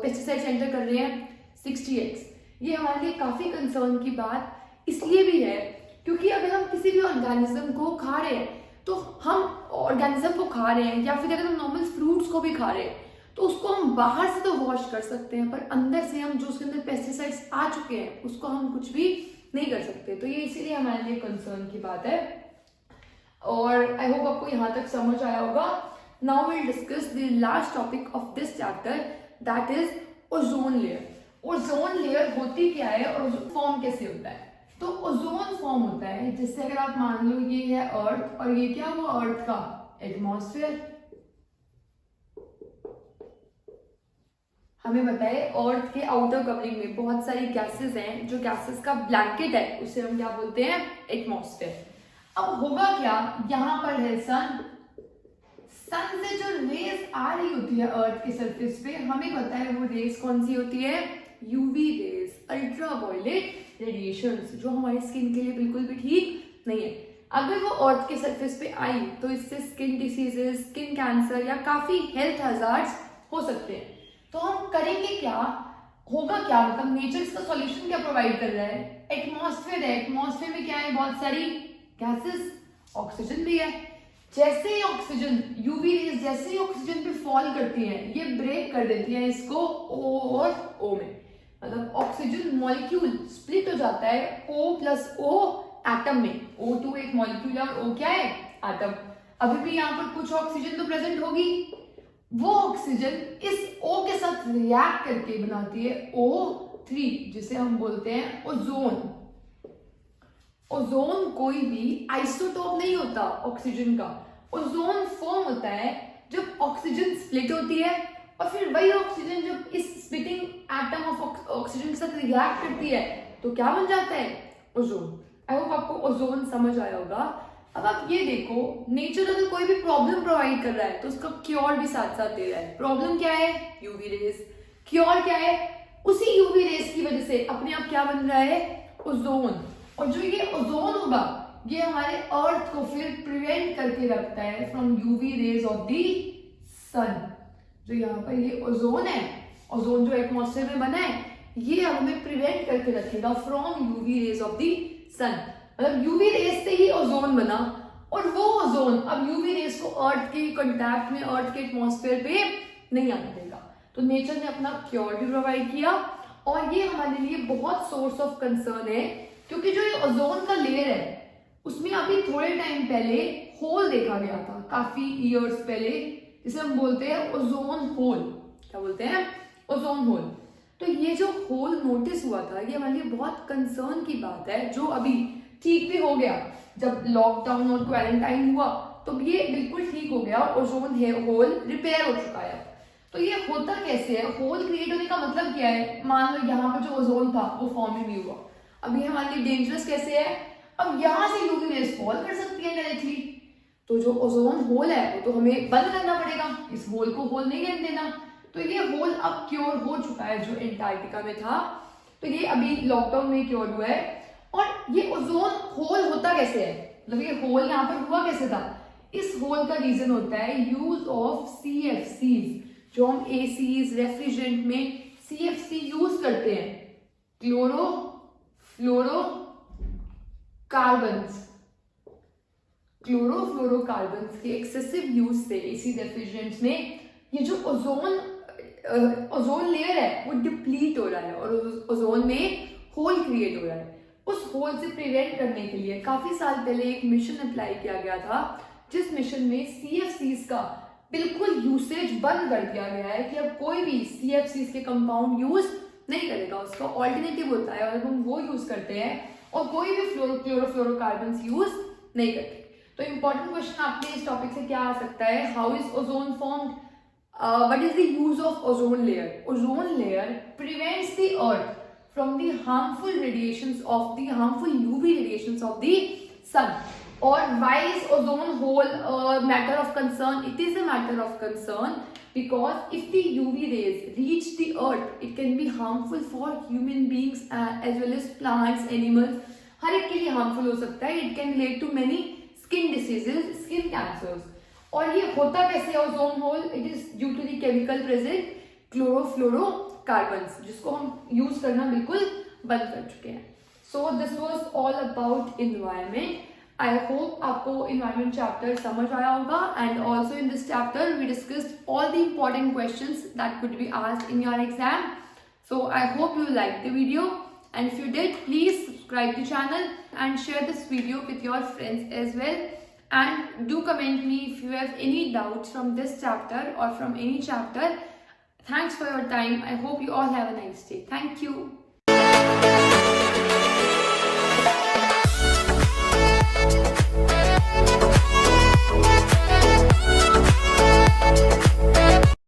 पेस्टिसाइड्स एंटर कर रहे हैं? 60x। ये हमारे लिए काफी कंसर्न की बात इसलिए भी है क्योंकि अगर हम किसी भी ऑर्गेनिज्म को खा रहे हैं तो हम ऑर्गेनिज्म को खा रहे हैं, या फिर अगर हम नॉर्मल फ्रूट्स को भी खा रहे हैं तो तो उसको हम बाहर से तो वॉश कर सकते हैं, पर अंदर से हम जो उसके अंदर पेस्टिसाइड्स आ चुके हैं उसको हम कुछ भी नहीं कर सकते। तो ये इसीलिए हमारे लिए कंसर्न की बात है। और आई होप आपको यहाँ तक समझ आया होगा। Now will discuss the last topic of this chapter, that is ozone layer. Ozone layer होती क्या है और फॉर्म कैसे होता है? तो ओजोन फॉर्म होता है जिससे, अगर आप मान लो ये है अर्थ और ये क्या हुआ अर्थ का एटमॉस्फेयर। हमें बताए अर्थ के आउटर कवरिंग में बहुत सारी गैसेस हैं, जो गैसेस का ब्लैंकेट है उसे हम क्या बोलते हैं? एटमॉस्फेयर। अब होगा क्या, यहाँ पर है सन। सन से जो रेज आ रही होती है अर्थ के सरफेस पे, हमें पता है वो रेज कौन सी होती है? यूवी रेज, अल्ट्रावायलेट रेडिएशंस, जो हमारी स्किन के लिए बिल्कुल भी ठीक नहीं है। अगर वो अर्थ के सरफेस पे आई तो इससे स्किन डिसीजेस, स्किन कैंसर या काफी हेल्थ हजार्ड्स हो सकते हैं। तो हम करेंगे क्या, होगा क्या, मतलब नेचर इसका सॉल्यूशन क्या प्रोवाइड कर रहा है? एटमॉस्फेयर है, एटमॉस्फेयर में क्या है? बहुत सारी गैसेस, ऑक्सीजन भी है। जैसे ही ऑक्सीजन, यूवी रेज जैसे ही ऑक्सीजन पे फॉल करती हैं, ये ब्रेक कर देती है इसको O और O में, मतलब ऑक्सीजन मॉलिक्यूल स्प्लिट हो जाता है O प्लस O एटम में। O2 एक मॉलिक्यूल है और O क्या है? एटम। अभी भी यहाँ पर कुछ ऑक्सीजन तो प्रेजेंट होगी, वो ऑक्सीजन इस O के साथ रिएक्ट करके बनाती है O3, जिसे हम बोलते हैं ओजोन। ओजोन कोई भी आइसोटोप नहीं होता ऑक्सीजन का। ओजोन फॉर्म होता है जब ऑक्सीजन स्प्लिट होती है और फिर वही ऑक्सीजन जब इस स्प्लिटिंग एटम ऑफ ऑक्सीजन के साथ रिएक्ट करती है तो क्या बन जाता है? ओजोन। आई होप आपको ओजोन समझ आया होगा। अब आप ये देखो, नेचर अगर कोई भी प्रॉब्लम प्रोवाइड कर रहा है तो उसका क्योर भी साथ साथ दे रहा है। प्रॉब्लम क्या है? UV rays. क्योर क्या है? उसी यूवी रेज की वजह से अपने आप क्या बन रहा है? ओजोन। और जो ये ओजोन होगा ये हमारे अर्थ को फिर प्रिवेंट करके रखता है from UV rays of the sun. जो यहाँ पर ये ओजोन है, ओजोन जो एटमॉस्फेयर में बना है, ये हमें प्रिवेंट करके रखेगा from UV rays of the sun. मतलब यूवी रेज से ही ओजोन बना और वो ओजोन अब यूवी रेज को अर्थ के कांटेक्ट में, अर्थ के एटमॉस्फेयर पे नहीं आने देगा। तो नेचर ने अपना क्योर भी प्रोवाइड किया और ये हमारे लिए बहुत सोर्स ऑफ कंसर्न है, क्योंकि जो ये ओजोन का लेयर है उसमें अभी थोड़े टाइम पहले होल देखा गया था, काफी ईयर्स पहले, जिसे हम बोलते हैं ओजोन होल। क्या बोलते हैं? Ozone hole. तो ये जो होल नोटिस हुआ था ये हमारे लिए बहुत कंसर्न की बात है, जो अभी ठीक भी हो गया। जब लॉकडाउन और क्वारंटाइन हुआ तो ये बिल्कुल ठीक हो गया, ओजोन है होल रिपेयर हो चुका है। तो ये होता कैसे है? होल क्रिएट होने का मतलब क्या है? मान लो यहाँ पर जो ओजोन था वो फॉर्म ही नहीं हुआ, अब ये हमारे लिए डेंजरस कैसे है? अब यहाँ से यूवी रेज फॉल कर सकती है डायरेक्टली, तो जो ओजोन होल है वो तो हमें बंद करना पड़ेगा, इस होल को होल नहीं रहने देना। तो ये होल अब क्योर हो चुका है जो एंटार्क्टिका में था, तो ये अभी लॉकडाउन में क्योर हुआ है। और ये ओजोन होल होता कैसे है, मतलब ये होल यहाँ पर हुआ कैसे था? इस होल का रीजन होता है यूज ऑफ CFCs, जो हम ACs, रेफ्रिजरेंट में CFC यूज करते हैं, क्लोरो फ्लोरो कार्बन्स। क्लोरोफ्लोरोकार्बन्स के एक्सेसिव यूज से एसी रेफ्रिजरेंट्स में ये जो ओजोन लेयर है वो डिप्लीट हो रहा है और ओजोन में होल क्रिएट हो रहा है। उस होल से प्रिवेंट करने के लिए काफी साल पहले एक मिशन अप्लाई किया गया था, जिस मिशन में CFCs का बिल्कुल यूसेज बंद कर दिया गया है कि अब कोई भी CFCs के कंपाउंड यूज नहीं करेगा, उसका ऑल्टरनेटिव होता है और हम वो यूज करते हैं और कोई भी क्लोरोफ्लोरोकार्बन्स यूज नहीं करते। तो इंपॉर्टेंट क्वेश्चन आपके इस टॉपिक से क्या आ सकता है? How is ozone formed? What is the use of ozone layer? Ozone layer prevents the earth from the harmful radiations of the harmful UV radiations of the sun. Or why is ozone hole a matter of concern? It is a matter of concern because if the UV rays reach the earth, it can be harmful for human beings as well as plants, animals. हर एक के लिए harmful हो सकता है. It can lead to many skin diseases, skin cancers. और ये होता कैसे है ozone hole? It is due to the chemical present chlorofluorocarbons, जिसको हम यूज करना बिल्कुल बंद कर चुके हैं. So this was all about environment. I hope आपको इन्वायरमेंट चैप्टर समझ आया होगा and also in this chapter we discussed all the important questions that could be asked in your exam. So I hope you liked the video, and if you did, please subscribe the channel and share this video with your friends as well. And do comment me if you have any doubts from this chapter or from any chapter. Thanks for your time. I hope you all have a nice day. Thank you.